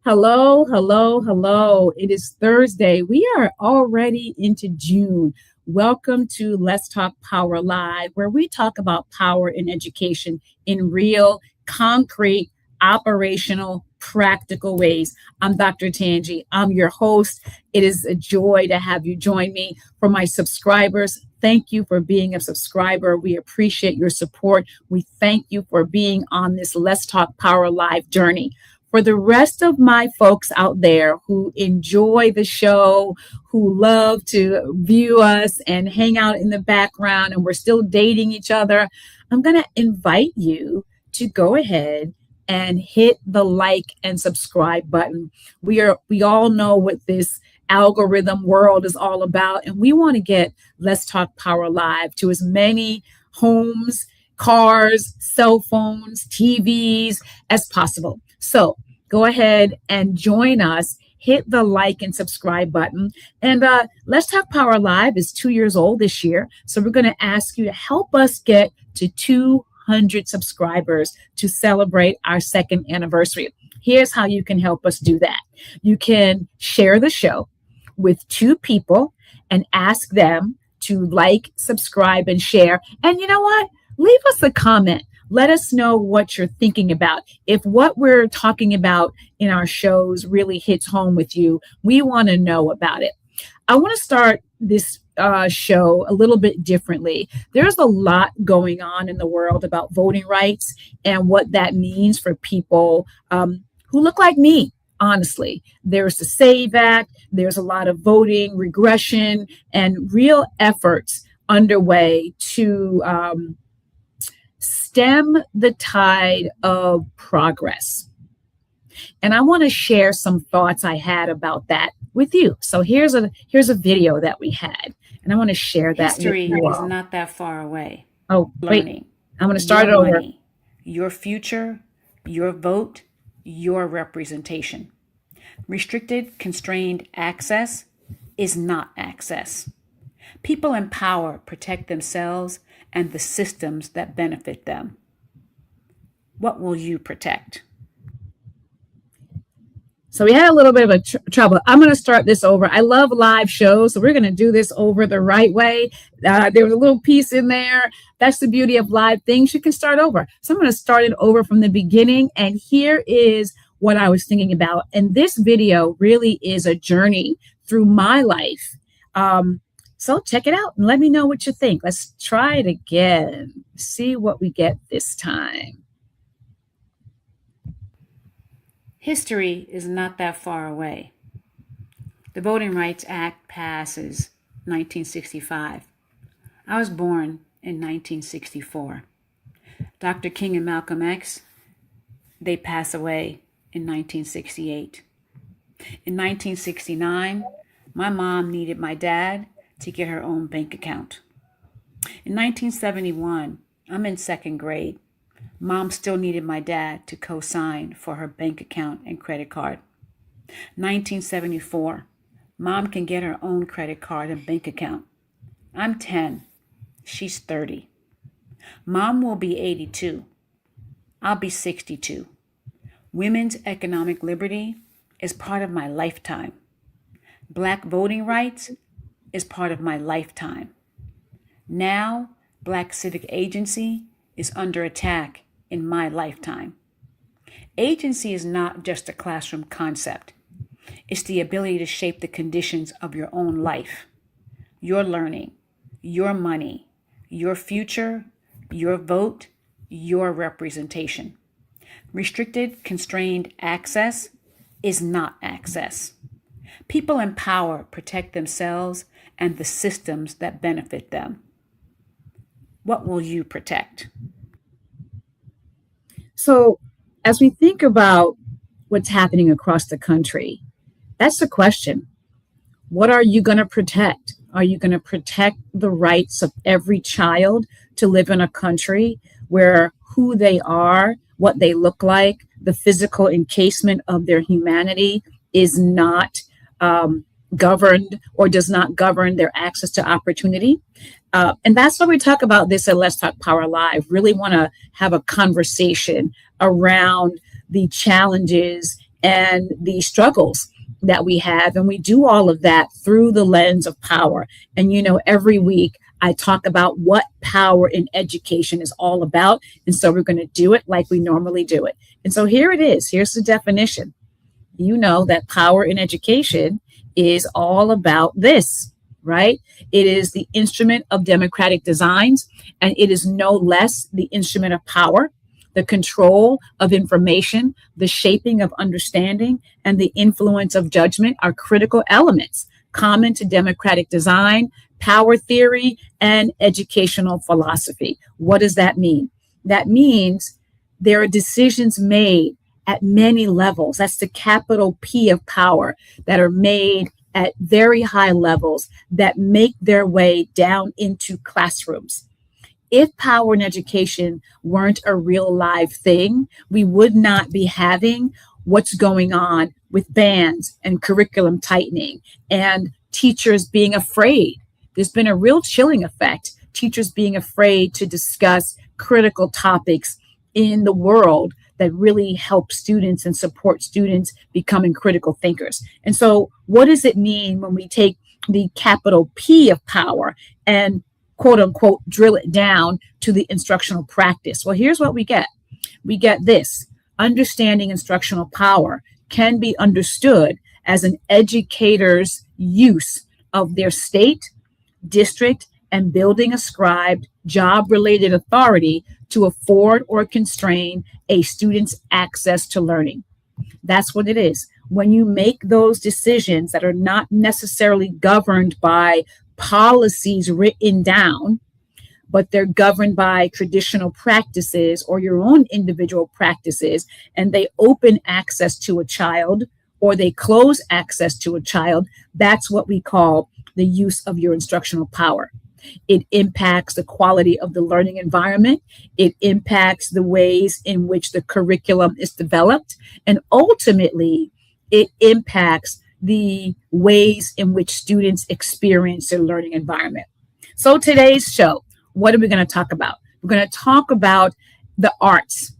Hello, hello, hello. It is Thursday. We are already into June. Welcome to Let's Talk Power Live, where we talk about power in education in real, concrete, operational, practical ways. I'm Dr. Tangi. I'm your host. It is a joy to have you join me. For my subscribers, thank you for being a subscriber. We appreciate your support. We thank you for being on this Let's Talk Power Live journey. For the rest of my folks out there who enjoy the show, who love to view us and hang out in the background, and we're still dating each other, I'm going to invite you to go ahead and hit the like and subscribe button. We all know what this algorithm world is all about, and we want to get Let's Talk Power Live to as many homes, cars, cell phones, TVs as possible. So go ahead and join us. Hit the like and subscribe button. And Let's Talk Power Live is 2 years old this year. So we're going to ask you to help us get to 200 subscribers to celebrate our second anniversary. Here's how you can help us do that. You can share the show with two people and ask them to like, subscribe, and share. And you know what? Leave us a comment. Let us know what you're thinking about. If what we're talking about in our shows really hits home with you, we want to know about it. I want to start this show a little bit differently. There's a lot going on in the world about voting rights and what that means for people who look like me. Honestly, there's the SAVE Act, there's a lot of voting regression and real efforts underway to stem the tide of progress. And I want to share some thoughts I had about that with you. So here's a video that we had, and I want to share that History with you is all. not that far away. Oh, wait, Learning. I'm going to start it Your over. money, your future, your vote, your representation. Restricted, constrained access is not access. People in power protect themselves and the systems that benefit them. What will you protect? So we had a little bit of trouble. I'm going to start this over. I love live shows, so we're going to do this over the right way. There was a little piece in there. That's the beauty of live things. You can start over. So I'm going to start it over from the beginning. And here is what I was thinking about. And this video really is a journey through my life. So check it out and let me know what you think. Let's try it again. See what we get this time. History is not that far away. The Voting Rights Act passes 1965. I was born in 1964. Dr. King and Malcolm X, they pass away in 1968. In 1969, my mom needed my dad to get her own bank account. In 1971, I'm in second grade. Mom still needed my dad to co-sign for her bank account and credit card. 1974, Mom can get her own credit card and bank account. I'm 10. She's 30. Mom will be 82. I'll be 62. Women's economic liberty is part of my lifetime. Black voting rights is part of my lifetime. Now, Black civic agency is under attack in my lifetime. Agency is not just a classroom concept. It's the ability to shape the conditions of your own life, your learning, your money, your future, your vote, your representation. Restricted, constrained access is not access. People in power protect themselves and the systems that benefit them. What will you protect? So as we think about what's happening across the country, that's the question. What are you going to protect? Are you going to protect the rights of every child to live in a country where who they are, what they look like, the physical encasement of their humanity is not governed or does not govern their access to opportunity? And that's why we talk about this at Let's Talk Power Live. Really want to have a conversation around the challenges and the struggles that we have. And we do all of that through the lens of power. And, every week I talk about what power in education is all about. And so we're going to do it like we normally do it. And so here it is. Here's the definition. You know that power in education is all about this, right? It is the instrument of democratic designs, and it is no less the instrument of power. The control of information, the shaping of understanding, and the influence of judgment are critical elements common to democratic design, power theory, and educational philosophy. What does that mean? That means there are decisions made at many levels. That's the capital P of power, that are made at very high levels that make their way down into classrooms. If power in education weren't a real live thing, we would not be having what's going on with bans and curriculum tightening and teachers being afraid. There's been a real chilling effect, teachers being afraid to discuss critical topics in the world that really help students and support students becoming critical thinkers. And so what does it mean when we take the capital P of power and quote unquote drill it down to the instructional practice? Well, here's what we get. We get this. Understanding instructional power can be understood as an educator's use of their state, district, and building ascribed job-related authority to afford or constrain a student's access to learning. That's what it is. When you make those decisions that are not necessarily governed by policies written down, but they're governed by traditional practices or your own individual practices, and they open access to a child or they close access to a child, that's what we call the use of your instructional power. It impacts the quality of the learning environment. It impacts the ways in which the curriculum is developed. And ultimately, it impacts the ways in which students experience their learning environment. So today's show, what are we going to talk about? We're going to talk about the arts.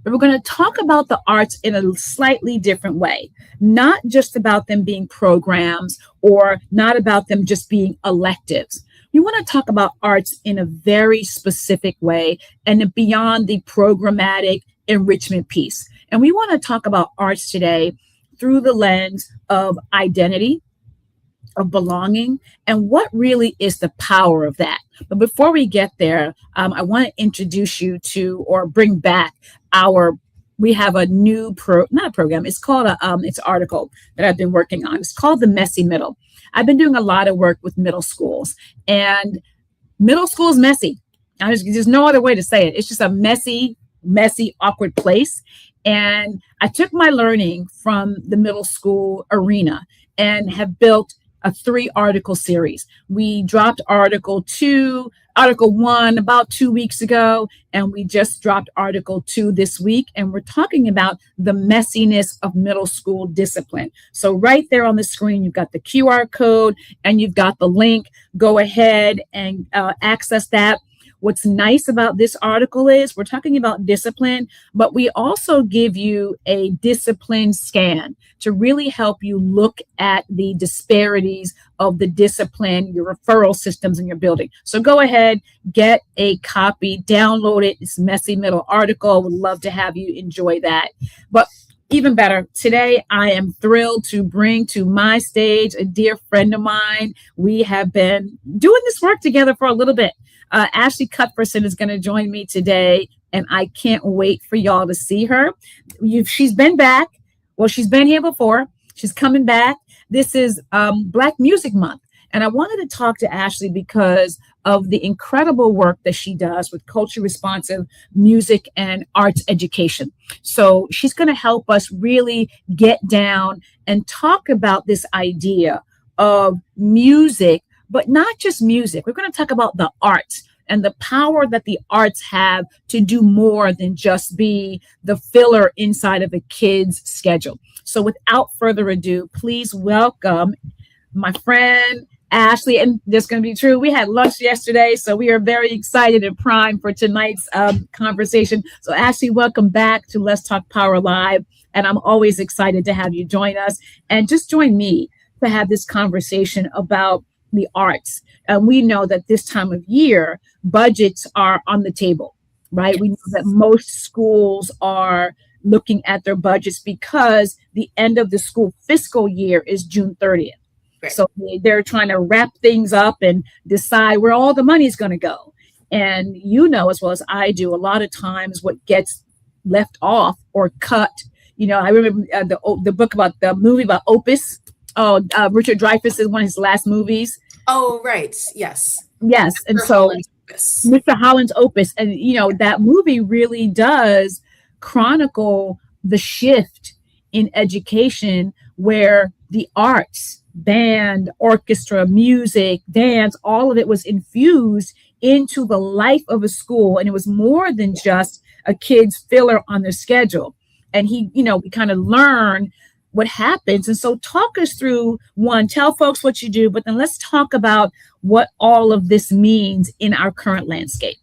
But we're going to talk about the arts in a slightly different way, not just about them being programs or not about them just being electives. We want to talk about arts in a very specific way and beyond the programmatic enrichment piece. And we want to talk about arts today through the lens of identity, of belonging, and what really is the power of that. But before we get there, I want to introduce you to or bring back we have a new not a program, it's called it's an article that I've been working on. It's called The Messy Middle. I've been doing a lot of work with middle schools, and middle school is messy. There's no other way to say it. It's just a messy, awkward place. And I took my learning from the middle school arena and have built a 3-article series. We dropped article 1 about 2 weeks ago, and we just dropped article 2 this week. And we're talking about the messiness of middle school discipline. So right there on the screen, you've got the QR code and you've got the link. Go ahead and access that. What's nice about this article is we're talking about discipline, but we also give you a discipline scan to really help you look at the disparities of the discipline, your referral systems in your building. So go ahead, get a copy, download it. It's Messy Middle article. Would love to have you enjoy that. But even better, today I am thrilled to bring to my stage a dear friend of mine. We have been doing this work together for a little bit. Ashley Cuthbertson is going to join me today, and I can't wait for y'all to see her. She's been back. Well, she's been here before. She's coming back. This is Black Music Month, and I wanted to talk to Ashley because of the incredible work that she does with culturally responsive music and arts education. So she's going to help us really get down and talk about this idea of music, but not just music. We're going to talk about the arts and the power that the arts have to do more than just be the filler inside of a kid's schedule. So without further ado, please welcome my friend, Ashley. And this is going to be true. We had lunch yesterday, so we are very excited and primed for tonight's conversation. So Ashley, welcome back to Let's Talk Power Live. And I'm always excited to have you join us and just join me to have this conversation about the arts. And we know that this time of year, budgets are on the table, right? We know that Yes. most schools are looking at their budgets because the end of the school fiscal year is June 30th. Right. So they're trying to wrap things up and decide where all the money is going to go. And you know, as well as I do, a lot of times what gets left off or cut. You know, I remember the book about the movie about Opus. Oh, Richard Dreyfuss is one of his last movies. Oh, right. Yes. Yes, and Mr. so Holland's Opus. Mr. Holland's Opus, and you know that movie really does chronicle the shift in education where the arts, band, orchestra, music, dance, all of it was infused into the life of a school, and it was more than just a kid's filler on their schedule. And he, you know, we kind of learn what happens. And so talk us through one, tell folks what you do, but then let's talk about what all of this means in our current landscape.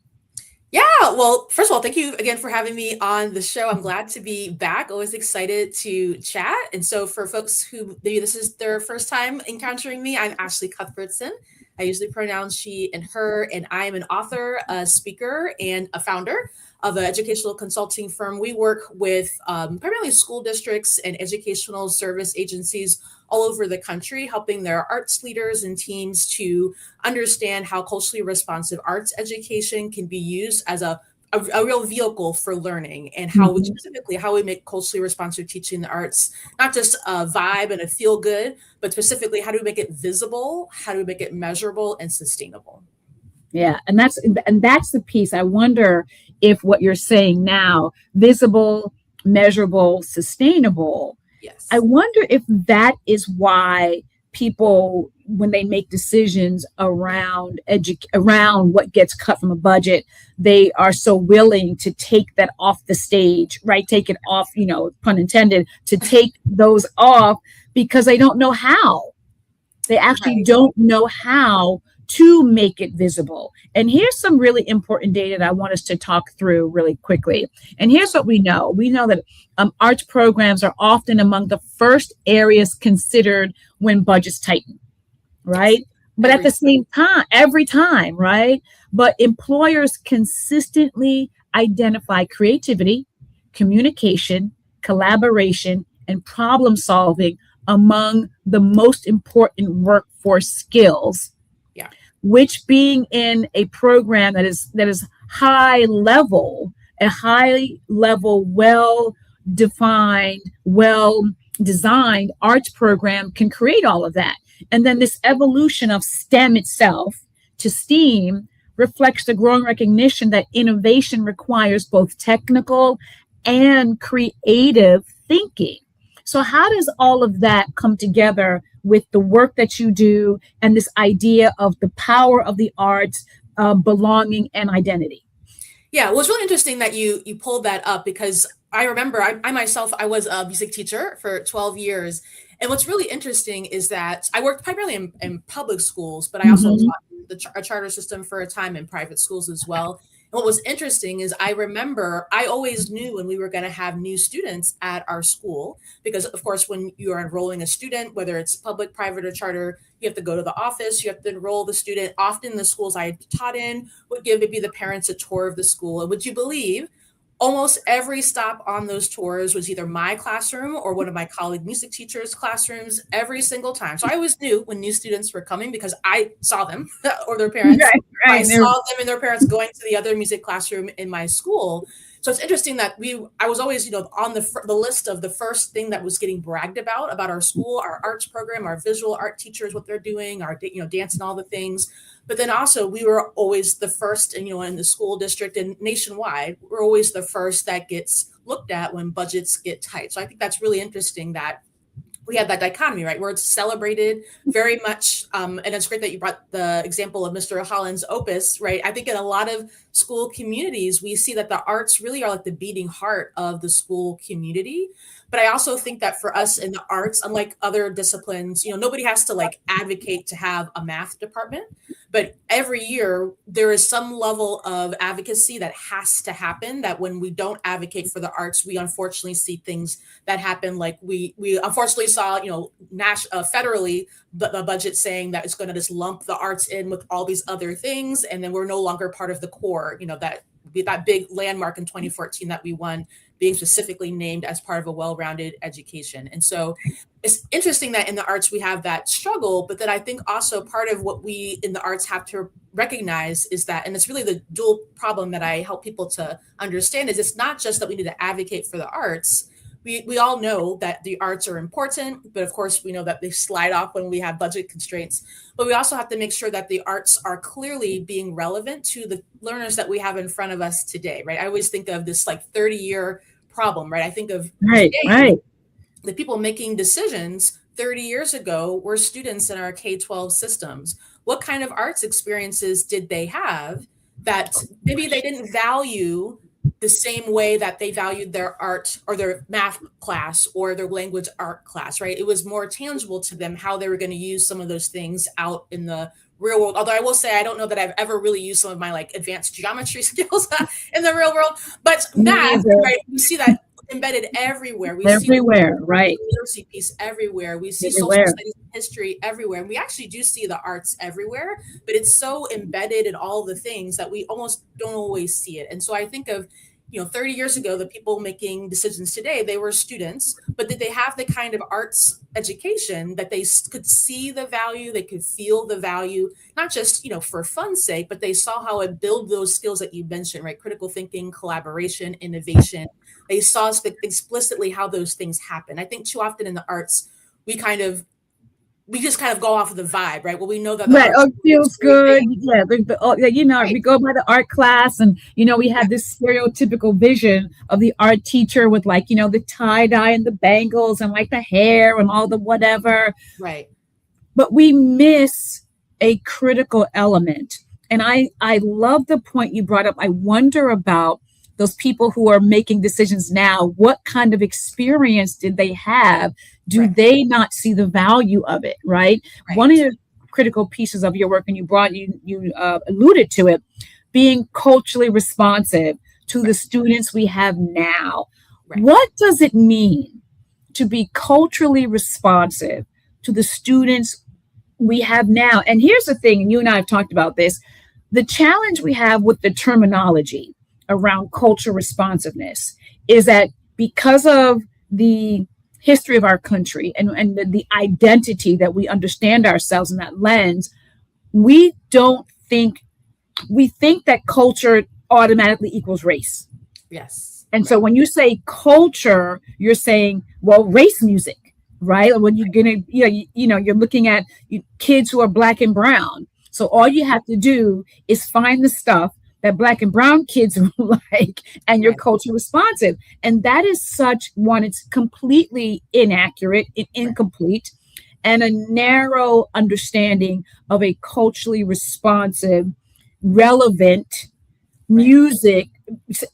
Yeah, well, first of all, thank you again for having me on the show. I'm glad to be back. Always excited to chat. And so, for folks who maybe this is their first time encountering me, I'm Ashley Cuthbertson. I usually pronounce she and her, and I am an author, a speaker, and a founder of an educational consulting firm. We work with primarily school districts and educational service agencies all over the country, helping their arts leaders and teams to understand how culturally responsive arts education can be used as a real vehicle for learning, and how we specifically how we make culturally responsive teaching the arts not just a vibe and a feel good, but specifically how do we make it visible, how do we make it measurable and sustainable. Yeah, and that's the piece. I wonder if what you're saying now, visible, measurable, sustainable, I Yes. wonder if that is why people, when they make decisions around around what gets cut from a budget, they are so willing to take that off the stage, right? Take it off, you know, pun intended, to take those off because they don't know how. They actually Right. don't know how to make it visible. And here's some really important data that I want us to talk through really quickly. And here's what we know. We know that arts programs are often among the first areas considered when budgets tighten, Yes. right? But at Every the same time, every time, right? But employers consistently identify creativity, communication, collaboration, and problem solving among the most important workforce skills, Yeah. which being in a program that is high level, a high level, well defined, well designed arts program can create all of that. And then this evolution of STEM itself to STEAM reflects the growing recognition that innovation requires both technical and creative thinking. So, how does all of that come together with the work that you do and this idea of the power of the arts, belonging, and identity? Yeah, well, it's really interesting that you pulled that up because I remember I myself I was a music teacher for 12 years, and what's really interesting is that I worked primarily in public schools, but I also Mm-hmm. taught in a charter system for a time in private schools as well. And what was interesting is I remember I always knew when we were going to have new students at our school because, of course, when you are enrolling a student, whether it's public, private, or charter, you have to go to the office, you have to enroll the student. Often the schools I taught in would give maybe the parents a tour of the school. And would you believe almost every stop on those tours was either my classroom or one of my colleague music teachers' classrooms every single time. So I always knew when new students were coming because I saw them or their parents. Right, I right. saw them and their parents going to the other music classroom in my school. So it's interesting that I was always, on the list of the first thing that was getting bragged about our school, our arts program, our visual art teachers, what they're doing, our, dance and all the things. But then also we were always the first, and, in the school district and nationwide, we're always the first that gets looked at when budgets get tight. So I think that's really interesting that we have that dichotomy, right, where it's celebrated very much. And it's great that you brought the example of Mr. Holland's opus, right? I think in a lot of school communities, we see that the arts really are like the beating heart of the school community. But I also think that for us in the arts, unlike other disciplines, nobody has to like advocate to have a math department. But every year, there is some level of advocacy that has to happen. That when we don't advocate for the arts, we unfortunately see things that happen. Like we unfortunately saw, federally, the budget saying that it's going to just lump the arts in with all these other things, and then we're no longer part of the core. That big landmark in 2014 that we won, being specifically named as part of a well-rounded education. And so it's interesting that in the arts we have that struggle, but that I think also part of what we in the arts have to recognize is that, and it's really the dual problem that I help people to understand, is it's not just that we need to advocate for the arts. We all know that the arts are important, but of course we know that they slide off when we have budget constraints. But we also have to make sure that the arts are clearly being relevant to the learners that we have in front of us today, right? I always think of this like 30-year problem, right? I think of today, the people making decisions 30 years ago were students in our K-12 systems. What kind of arts experiences did they have that maybe they didn't value the same way that they valued their art or their math class or their language art class, right? It was more tangible to them how they were going to use some of those things out in the real world. Although I will say, I don't know that I've ever really used some of my like advanced geometry skills in the real world, but math, right? We see that embedded everywhere. We see right? The literacy piece everywhere. We see social studies and history everywhere. And we actually do see the arts everywhere, but it's so embedded in all the things that we almost don't always see it. And so I think of 30 years ago, the people making decisions today, they were students, but did they have the kind of arts education that they could see the value, they could feel the value, not just, for fun's sake, but they saw how it built those skills that you mentioned, right? Critical thinking, collaboration, innovation. They saw explicitly how those things happen. I think too often in the arts, we just kind of go off of the vibe, right? Well, we know that it feels good. Yeah, right. We go by the art class, and we have this stereotypical vision of the art teacher with like the tie dye and the bangles and like the hair and all the whatever. Right. But we miss a critical element, and I love the point you brought up. I wonder about those people who are making decisions now. What kind of experience did they have? Do they not see the value of it? Right. One of the critical pieces of your work, and you alluded to it, being culturally responsive to the students we have now. What does it mean to be culturally responsive to the students we have now? And here's the thing, and you and I have talked about this, the challenge we have with the terminology around cultural responsiveness is that because of the history of our country and the identity that we understand ourselves in that lens, we think that culture automatically equals race. Yes. And so when you say culture, you're saying, well, race music, right? When you're gonna, you're looking at kids who are Black and brown. So all you have to do is find the stuff that Black and brown kids like, and you're culture responsive. And that is it's completely inaccurate and incomplete, and a narrow understanding of a culturally responsive, relevant music,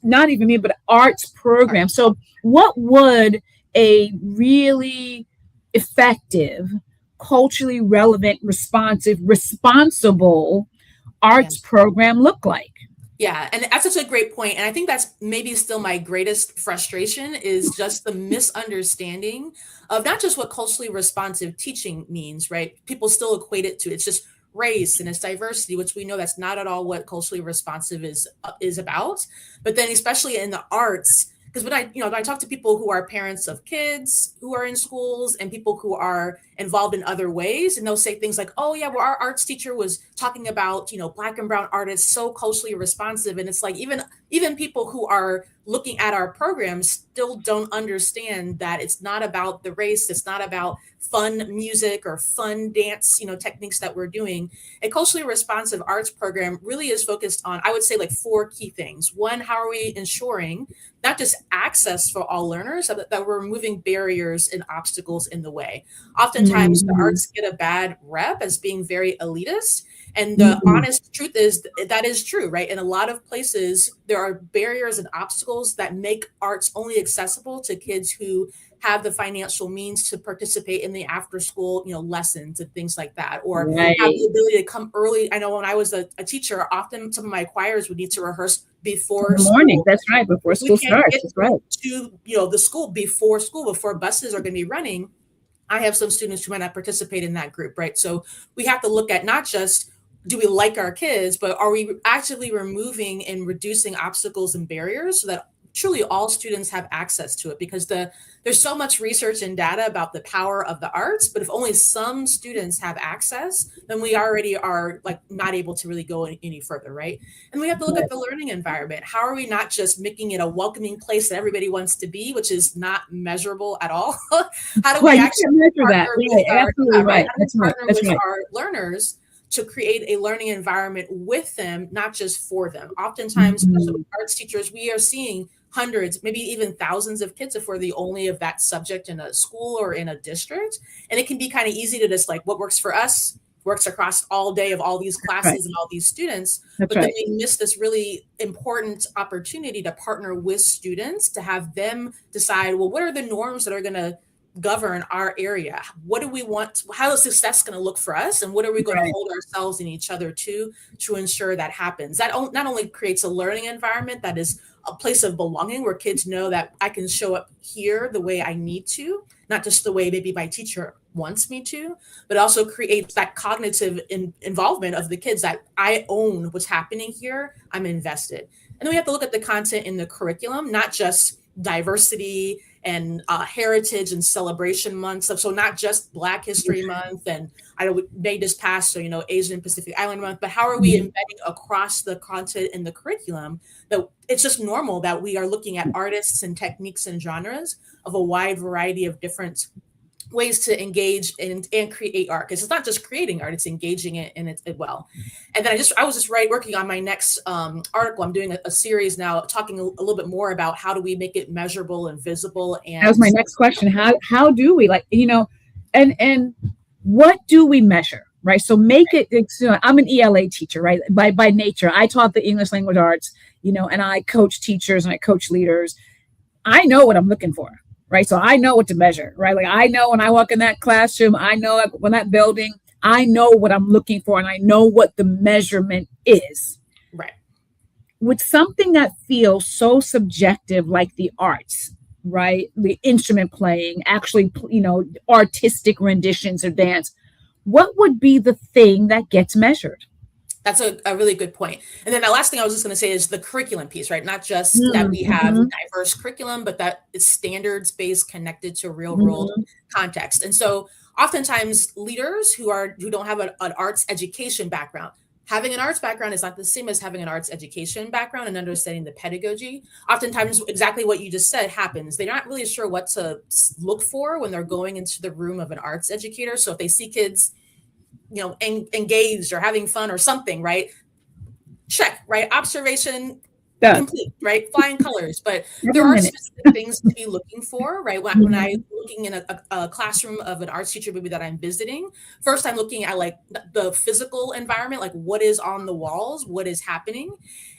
not even me, but arts program. So what would a really effective, culturally relevant, responsive, responsible arts program look like? Yeah, and that's such a great point. And I think that's maybe still my greatest frustration, is just the misunderstanding of not just what culturally responsive teaching means, right? People still equate it to, it's just race and it's diversity, which we know that's not at all what culturally responsive is about. But then especially in the arts, because when I talk to people who are parents of kids who are in schools and people who are involved in other ways. And they'll say things like, oh yeah, well, our arts teacher was talking about, Black and brown artists so culturally responsive. And it's like, even people who are looking at our programs still don't understand that it's not about the race. It's not about fun music or fun dance, techniques that we're doing. A culturally responsive arts program really is focused on, I would say, like four key things. One, how are we ensuring not just access for all learners, that we're removing barriers and obstacles in the way. Oftentimes, the Mm-hmm. arts get a bad rep as being very elitist. And the Mm-hmm. honest truth is that is true, right? In a lot of places, there are barriers and obstacles that make arts only accessible to kids who have the financial means to participate in the after school, lessons and things like that, or have Right. the ability to come early. I know when I was a teacher, often some of my choirs would need to rehearse In before the morning. school. That's right. Before If we school can't starts. get That's right. to, the school, before buses are going to be running, I have some students who might not participate in that group, right? So we have to look at not just, do we like our kids, but are we actively removing and reducing obstacles and barriers so that truly all students have access to it? Because there's so much research and data about the power of the arts, but if only some students have access, then we already are like not able to really go any further, right? And we have to look Right. at the learning environment. How are we not just making it a welcoming place that everybody wants to be, which is not measurable at all? How do we Right. You actually can't measure that. partner with Right. our, Absolutely yeah, right? right. How do we That's right. partner That's with right. our learners to create a learning environment with them, not just for them? Oftentimes, especially with Mm-hmm. arts teachers, we are seeing hundreds, maybe even thousands of kids if we're the only of that subject in a school or in a district. And it can be kind of easy to just like, what works for us works across all day of all these That's right. classes and all these students. That's But then right. we miss this really important opportunity to partner with students to have them decide, well, what are the norms that are going to govern our area? What do we want? How is success going to look for us? And what are we going to Right. hold ourselves and each other to ensure that happens? That not only creates a learning environment that is a place of belonging where kids know that I can show up here the way I need to, not just the way maybe my teacher wants me to, but also creates that cognitive involvement of the kids that I own what's happening here. I'm invested. And then we have to look at the content in the curriculum, not just diversity and heritage and celebration months. So not just Black History Month and I know May just passed, so Asian Pacific Island Month, but how are we Mhm. embedding across the content in the curriculum that it's just normal that we are looking at artists and techniques and genres of a wide variety of different ways to engage and create art, because it's not just creating art, it's engaging it in it well. And then I was just working on my next article. I'm doing a series now talking a little bit more about how do we make it measurable and visible That was and my next question. How do we and what do we measure? Right. So make it. I'm an ELA teacher, right? By nature, I taught the English language arts, and I coach teachers and I coach leaders. I know what I'm looking for, right? So I know what to measure, right? Like I know when I walk in that classroom, I know when that building, I know what I'm looking for, and I know what the measurement is. right. With something that feels so subjective like the arts, right? The instrument playing, actually, artistic renditions of dance, what would be the thing that gets measured? That's a really good point. And then the last thing I was just going to say is the curriculum piece, right? Not just that we have Mm-hmm. diverse curriculum, but that it's standards based, connected to real world Mm-hmm. context. And so oftentimes leaders who don't have an arts education background, having an arts background is not the same as having an arts education background and understanding the pedagogy. Oftentimes exactly what you just said happens. They're not really sure what to look for when they're going into the room of an arts educator. So if they see kids engaged or having fun or something, right? Check, right? Observation Done. complete, right? Flying colors. But Every there are minute. specific things to be looking for, right? When I'm Mm-hmm. looking in a classroom of an arts teacher, maybe that I'm visiting, first I'm looking at like the physical environment, like what is on the walls, what is happening.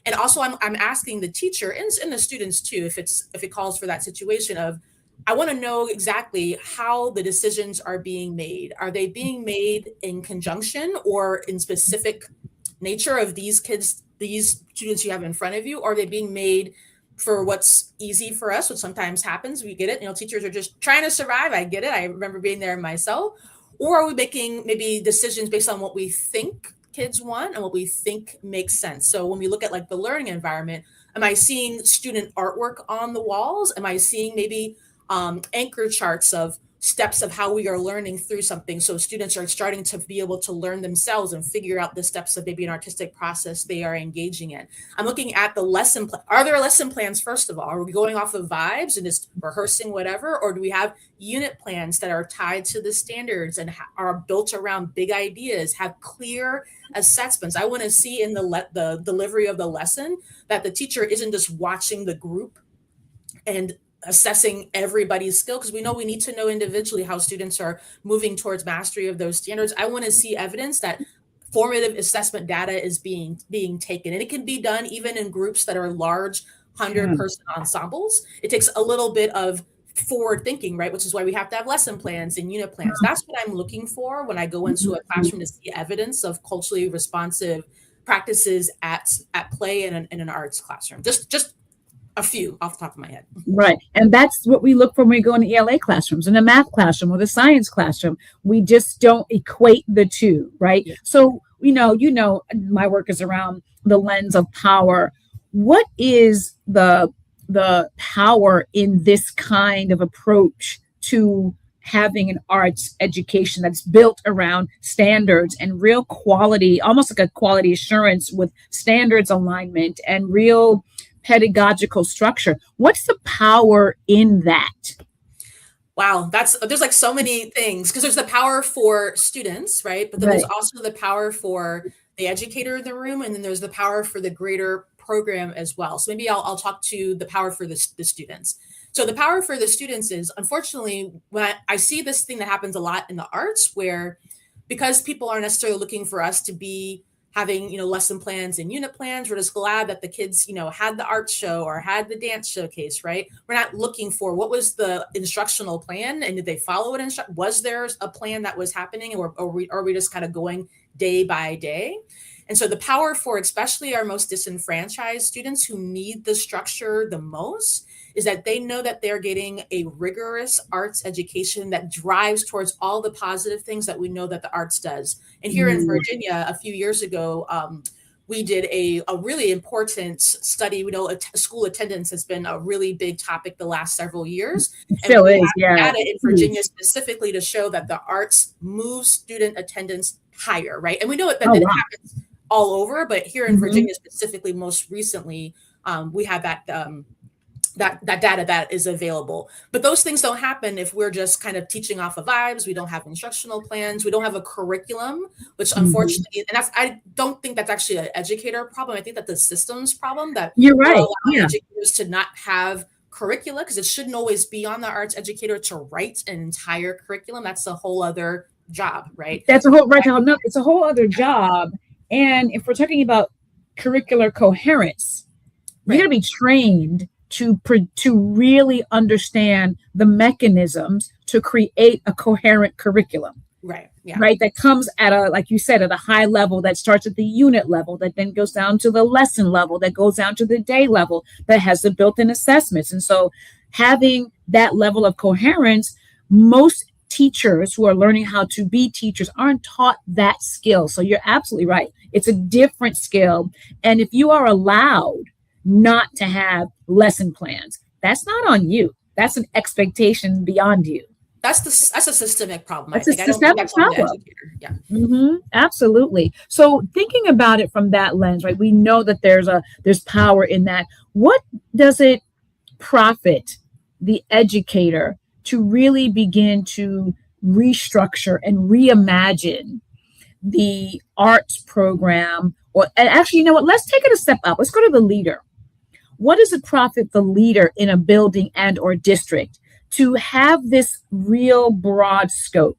And also I'm asking the teacher and the students too, if it calls for that situation of, I want to know exactly how the decisions are being made. Are they being made in conjunction or in specific nature of these kids, these students you have in front of you? Or are they being made for what's easy for us, which sometimes happens? We get it. Teachers are just trying to survive. I get it. I remember being there myself. Or are we making maybe decisions based on what we think kids want and what we think makes sense? So when we look at like the learning environment, am I seeing student artwork on the walls? Am I seeing maybe anchor charts of steps of how we are learning through something. So students are starting to be able to learn themselves and figure out the steps of maybe an artistic process they are engaging in. I'm looking at the lesson plan. Are there lesson plans, first of all? Are we going off of vibes and just rehearsing whatever? Or do we have unit plans that are tied to the standards and are built around big ideas, have clear assessments? I want to see in the delivery of the lesson that the teacher isn't just watching the group and assessing everybody's skill, because we know we need to know individually how students are moving towards mastery of those standards. I want to see evidence that formative assessment data is being taken, and it can be done even in groups that are large 100-person ensembles. It takes a little bit of forward thinking, right? Which is why we have to have lesson plans and unit plans. That's what I'm looking for when I go into a classroom, to see evidence of culturally responsive practices at play in an arts classroom. Just a few off the top of my head. Right. And that's what we look for when we go in the ELA classrooms, in the math classroom or the science classroom. We just don't equate the two, right? Yeah. So, my work is around the lens of power. What is the power in this kind of approach to having an arts education that's built around standards and real quality, almost like a quality assurance with standards alignment and real pedagogical structure? What's the power in that? Wow, there's like so many things, because there's the power for students, right? But then there's also the power for the educator in the room, and then there's the power for the greater program as well. So maybe I'll talk to the power for the students. So the power for the students is, unfortunately, when I see this thing that happens a lot in the arts, where because people aren't necessarily looking for us to be having, lesson plans and unit plans, we're just glad that the kids, had the art show or had the dance showcase, right? We're not looking for what was the instructional plan and did they follow it? Was there a plan that was happening, or are we just kind of going day by day? And so the power for especially our most disenfranchised students who need the structure the most is that they know that they're getting a rigorous arts education that drives towards all the positive things that we know that the arts does. And here in Virginia, a few years ago, we did a really important study. We know school attendance has been a really big topic the last several years. Still is, yeah. Data in Virginia specifically to show that the arts moves student attendance higher, right? And we know that happens all over, but here in Virginia specifically, most recently, we have that data that is available. But those things don't happen if we're just kind of teaching off of vibes. We don't have instructional plans. We don't have a curriculum, which unfortunately, and I don't think that's actually an educator problem. I think that's the systems problem, that you're right. Educators to not have curricula, because it shouldn't always be on the arts educator to write an entire curriculum. That's a whole other job, right? That's a whole no, it's a whole other job. And if we're talking about curricular coherence, you're going to be trained to really understand the mechanisms to create a coherent curriculum. Right. Yeah. Right. That comes at like you said, at a high level, that starts at the unit level, that then goes down to the lesson level, that goes down to the day level, that has the built-in assessments. And so having that level of coherence, most teachers who are learning how to be teachers aren't taught that skill. So you're absolutely right. It's a different skill. And if you are allowed not to have lesson plans, that's not on you. That's an expectation beyond you. That's a systemic problem. That's a systemic problem. Yeah. Absolutely. So thinking about it from that lens, right? We know that there's power in that. What does it profit the educator to really begin to restructure and reimagine the arts program? And actually, you know what? Let's take it a step up. Let's go to the leader. What does it profit the leader in a building and or district to have this real broad scope,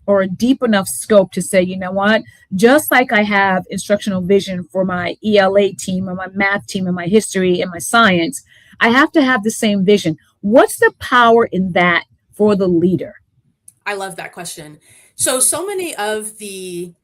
or a deep enough scope to say, you know what, just like I have instructional vision for my ELA team or my math team and my history and my science, I have to have the same vision. What's the power in that for the leader? I love that question. So many of the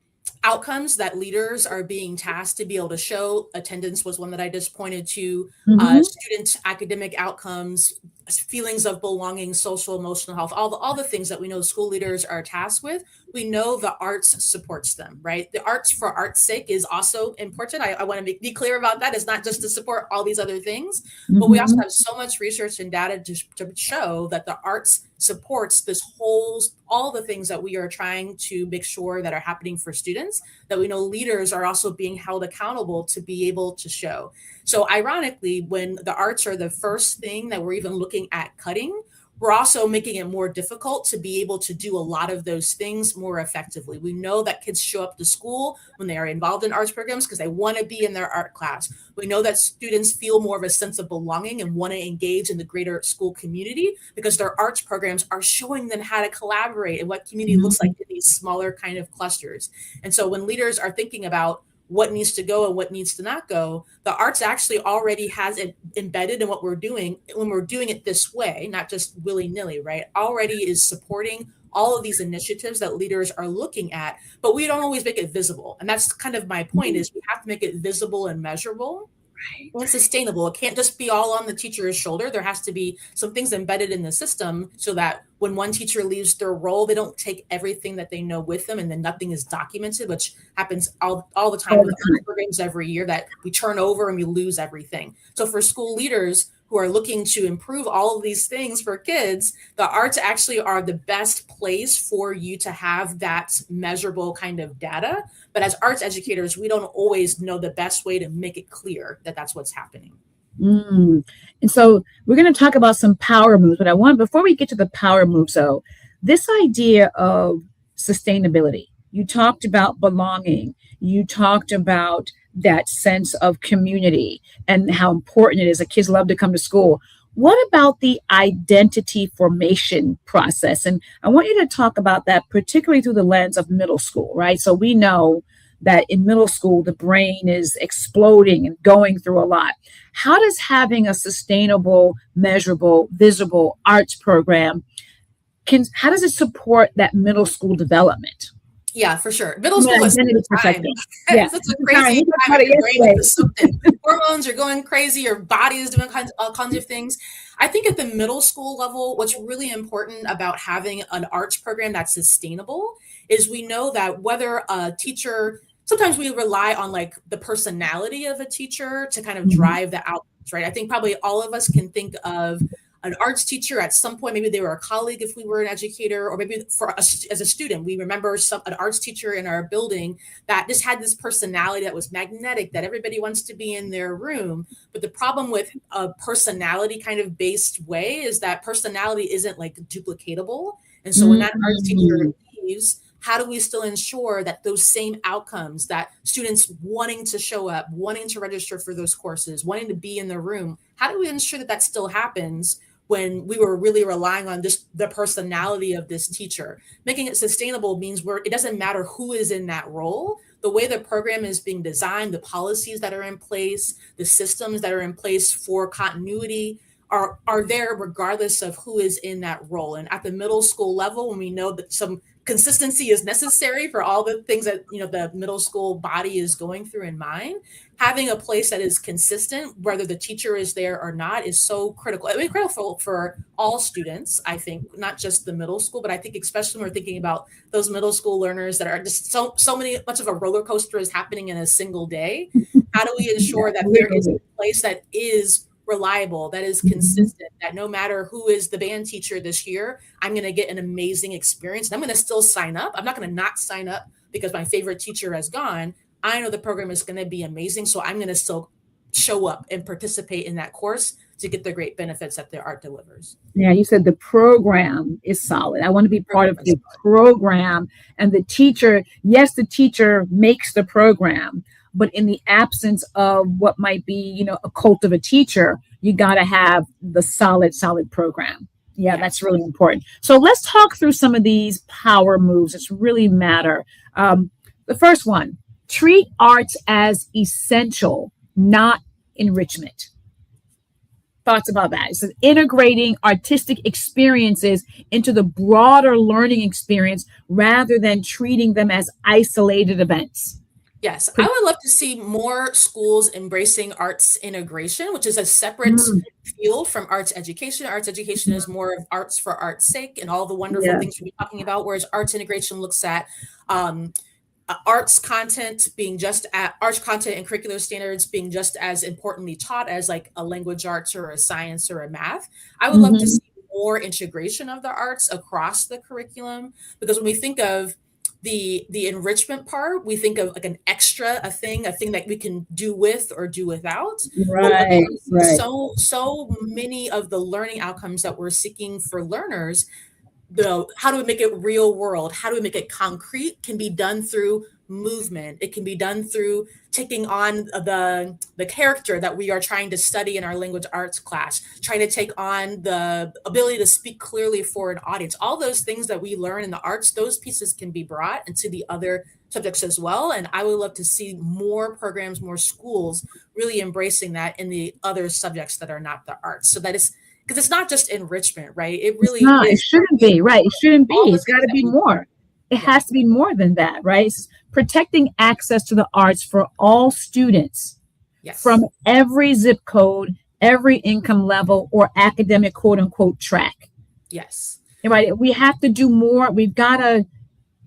outcomes that leaders are being tasked to be able to show, attendance was one that I just pointed to, student academic outcomes, feelings of belonging, social, emotional health, all the things that we know school leaders are tasked with, we know the arts supports them, right? The arts for art's sake is also important. I want to be clear about that. It's not just to support all these other things, but we also Mm-hmm. have so much research and data to show that the arts supports this whole, all the things that we are trying to make sure that are happening for students, that we know leaders are also being held accountable to be able to show. So ironically, when the arts are the first thing that we're even looking at cutting, we're also making it more difficult to be able to do a lot of those things more effectively. We know that kids show up to school when they are involved in arts programs because they want to be in their art class. We know that students feel more of a sense of belonging and want to engage in the greater school community because their arts programs are showing them how to collaborate and what community looks like in these smaller kind of clusters. And so when leaders are thinking about what needs to go and what needs to not go, the arts actually already has it embedded in what we're doing when we're doing it this way, not just willy-nilly, right? Already is supporting all of these initiatives that leaders are looking at, but we don't always make it visible. And that's kind of my point, is we have to make it visible and measurable and sustainable. It can't just be all on the teacher's shoulder. There has to be some things embedded in the system so that when one teacher leaves their role, they don't take everything that they know with them and then nothing is documented, which happens all the time with programs every year, that we turn over and we lose everything. So for school leaders who are looking to improve all of these things for kids, the arts actually are the best place for you to have that measurable kind of data. But as arts educators, we don't always know the best way to make it clear that that's what's happening. Mm. And so we're going to talk about some power moves, but before we get to the power moves, though, this idea of sustainability, you talked about belonging, you talked about that sense of community and how important it is that kids love to come to school. What about the identity formation process? And I want you to talk about that, particularly through the lens of middle school, right? So we know that in middle school, the brain is exploding and going through a lot. How does having a sustainable, measurable, visible arts program, how does it support that middle school development? Yeah, for sure. Middle school is such a time. Yeah. Such a crazy time. Your brain is something. Hormones are going crazy. Your body is doing all kinds of things. I think at the middle school level, what's really important about having an arts program that's sustainable is we know that whether a teacher, sometimes we rely on like the personality of a teacher to kind of drive the outcomes, right? I think probably all of us can think of an arts teacher at some point. Maybe they were a colleague if we were an educator, or maybe for us as a student, we remember an arts teacher in our building that just had this personality that was magnetic, that everybody wants to be in their room. But the problem with a personality kind of based way is that personality isn't like duplicatable. And so when that arts teacher leaves, how do we still ensure that those same outcomes, that students wanting to show up, wanting to register for those courses, wanting to be in the room, how do we ensure that that still happens when we were really relying on just the personality of this teacher? Making it sustainable means it doesn't matter who is in that role. The way the program is being designed, the policies that are in place, the systems that are in place for continuity are there regardless of who is in that role. And at the middle school level, when we know that some consistency is necessary for all the things that the middle school body is going through in mind, having a place that is consistent, whether the teacher is there or not, is so critical. I mean, critical for all students, I think, not just the middle school, but I think especially when we're thinking about those middle school learners that are just much of a roller coaster is happening in a single day. How do we ensure that there is a place that is reliable, that is consistent, that no matter who is the band teacher this year, I'm going to get an amazing experience and I'm going to still sign up. I'm not going to not sign up because my favorite teacher has gone. I know the program is going to be amazing, so I'm going to still show up and participate in that course to get the great benefits that the art delivers. Yeah, you said the program is solid. I want to be part of the program, and the teacher, yes, the teacher makes the program, but in the absence of what might be, a cult of a teacher, you got to have the solid program. Yeah, that's really important. So let's talk through some of these power moves that really matter. The first one, treat arts as essential, not enrichment. Thoughts about that? It's integrating artistic experiences into the broader learning experience rather than treating them as isolated events. Yes, I would love to see more schools embracing arts integration, which is a separate Mm, field from arts education. Arts education is more of arts for art's sake and all the wonderful yeah. things we're talking about, whereas arts integration looks at um, arts content being just at arts content and curricular standards being just as importantly taught as like a language arts or a science or a math. I would love to Hmm. see more integration of the arts across the curriculum, because when we think of the enrichment part, we think of like an extra, a thing that we can do with or do without. But when it Right, comes to right. so many of the learning outcomes that we're seeking for learners, the how do we make it real world, how do we make it concrete, can be done through movement. It can be done through taking on the character that we are trying to study in our language arts class, trying to take on the ability to speak clearly for an audience. All those things that we learn in the arts, those pieces can be brought into the other subjects as well. And I would love to see more programs, more schools really embracing that in the other subjects that are not the arts, so that is because it's not just enrichment, right? It It's really not, it is shouldn't be, right? It shouldn't be. all the It's got things to that be we more. It yeah, has to be more than that, right? It's protecting access to the arts for all students from yes, every zip code, every income level, or academic quote unquote track. yes, Right? We have to do more. We've got to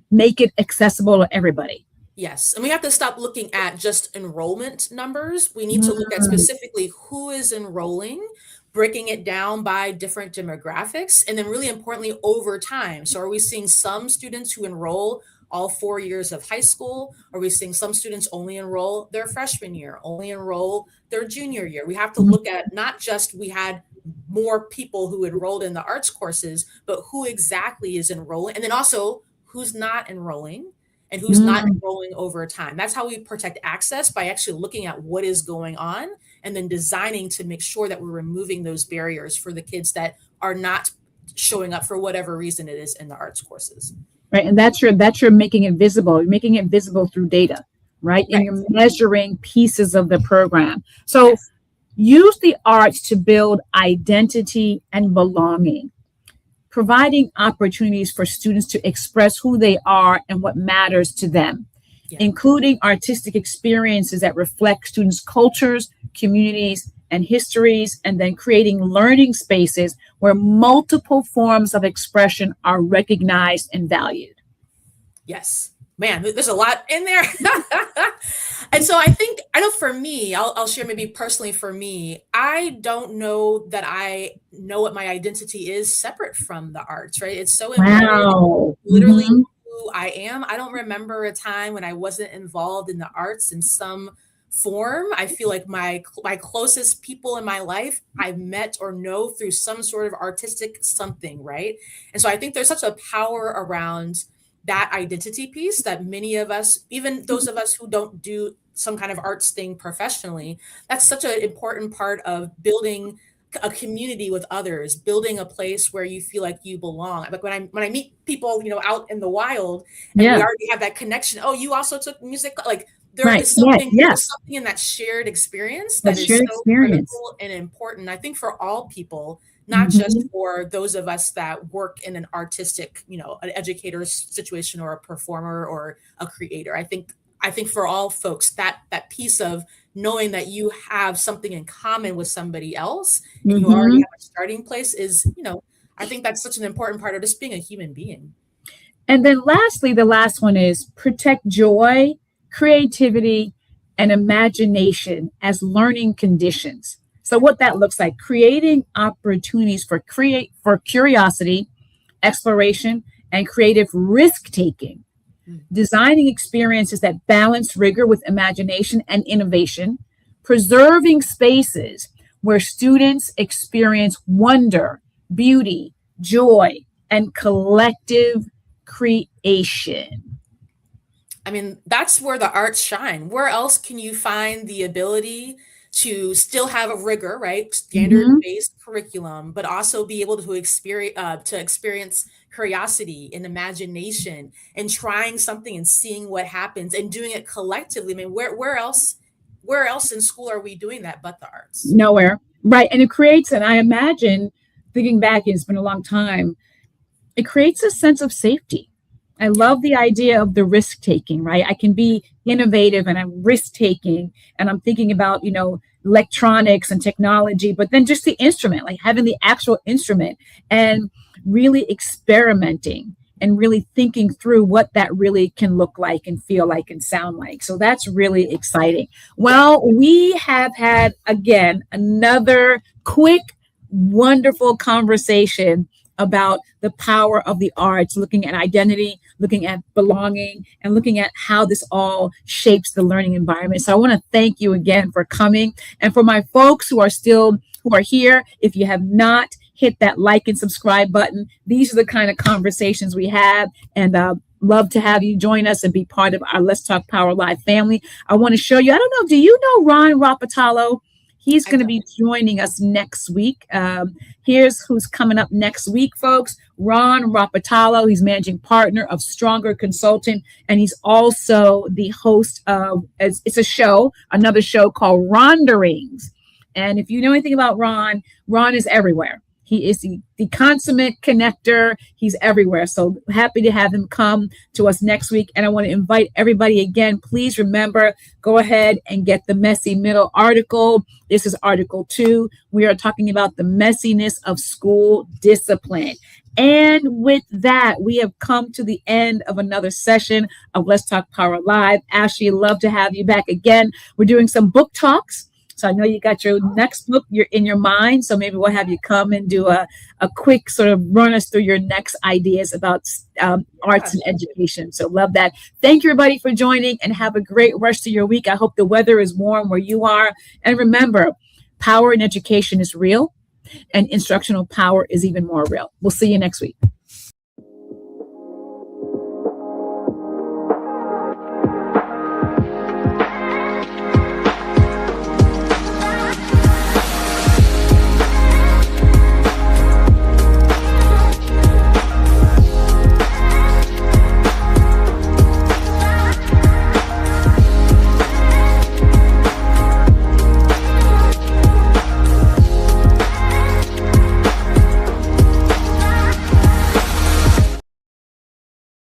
make it accessible to everybody. yes. And we have to stop looking at just enrollment numbers. We need to look at Mm, specifically who is enrolling, breaking it down by different demographics, and then really importantly, over time. So are we seeing some students who enroll all 4 years of high school? Are we seeing some students only enroll their freshman year, only enroll their junior year? We have to mm, look at not just we had more people who enrolled in the arts courses, but who exactly is enrolling, and then also who's not enrolling and who's not mm. enrolling over time. That's how we protect access, by actually looking at what is going on and then designing to make sure that we're removing those barriers for the kids that are not showing up for whatever reason it is in the arts courses. Right. And that's your making it visible. You're making it visible through data, right? And Right. you're measuring pieces of the program. So Yes. use the arts to build identity and belonging, providing opportunities for students to express who they are and what matters to them, Yeah. including artistic experiences that reflect students' cultures, communities, and histories, and then creating learning spaces where multiple forms of expression are recognized and valued. Yes. Man, there's a lot in there. And so I know for me, I'll share maybe personally for me, I don't know that I know what my identity is separate from the arts, right? It's so embedded, Wow. literally Mhm. who I am. I don't remember a time when I wasn't involved in the arts in some form. I feel like my closest people in my life I've met or know through some sort of artistic something, right? And so I think there's such a power around that identity piece that many of us, even those of us who don't do some kind of arts thing professionally, that's such an important part of building a community with others, building a place where you feel like you belong. Like when I meet people, out in the wild and we Yeah. already have that connection. Oh, you also took music. Like Right. Yes. there's Yes. something in that shared experience That that is shared so experience. critical and important. I think for all people, not just Mhm. for those of us that work in an artistic, an educator's situation or a performer or a creator. I think for all folks, that piece of knowing that you have something in common with somebody else and you already Mhm. have a starting place is, I think that's such an important part of just being a human being. And then lastly, the last one is protect joy, creativity, and imagination as learning conditions. So what that looks like, creating opportunities for curiosity, exploration, and creative risk taking, Mm. designing experiences that balance rigor with imagination and innovation, preserving spaces where students experience wonder, beauty, joy, and collective creation. I mean, that's where the arts shine. Where else can you find the ability to still have a rigor, right? Mhm. Standard-based curriculum, but also be able to experience curiosity and imagination and trying something and seeing what happens and doing it collectively. I mean, where else in school are we doing that but the arts? Nowhere. Right. And it creates, and I imagine, thinking back, it's been a long time, it creates a sense of safety. I love the idea of the risk taking, right? I can be innovative and I'm risk taking and I'm thinking about, electronics and technology, but then just the instrument, like having the actual instrument and really experimenting and really thinking through what that really can look like and feel like and sound like. So that's really exciting. Well, we have had, again, another quick, wonderful conversation about the power of the arts, looking at identity, looking at belonging, and looking at how this all shapes the learning environment. So I want to thank you again for coming. And for my folks who are here, if you have not hit that like and subscribe button, these are the kind of conversations we have. And love to have you join us and be part of our Let's Talk Power Live family. I want to show you, I don't know, do you know Ron Rapatalo? He's going to be joining us next week. Here's who's coming up next week, folks. Ron Rapatalo. He's managing partner of Stronger Consulting, and he's also the host of, it's a show, another show called Ronderings. And if you know anything about Ron, Ron is everywhere. He is the consummate connector. He's everywhere. So happy to have him come to us next week. And I want to invite everybody again, please remember, go ahead and get the Messy Middle article. This is Article 2. We are talking about the messiness of school discipline. And with that, we have come to the end of another session of Let's Talk Power Live. Ashley, love to have you back again. We're doing some book talks. So I know you got your next book you're in your mind. So maybe we'll have you come and do a quick sort of run us through your next ideas about arts and education. So love that. Thank you, everybody, for joining and have a great rest of your week. I hope the weather is warm where you are. And remember, power in education is real and instructional power is even more real. We'll see you next week.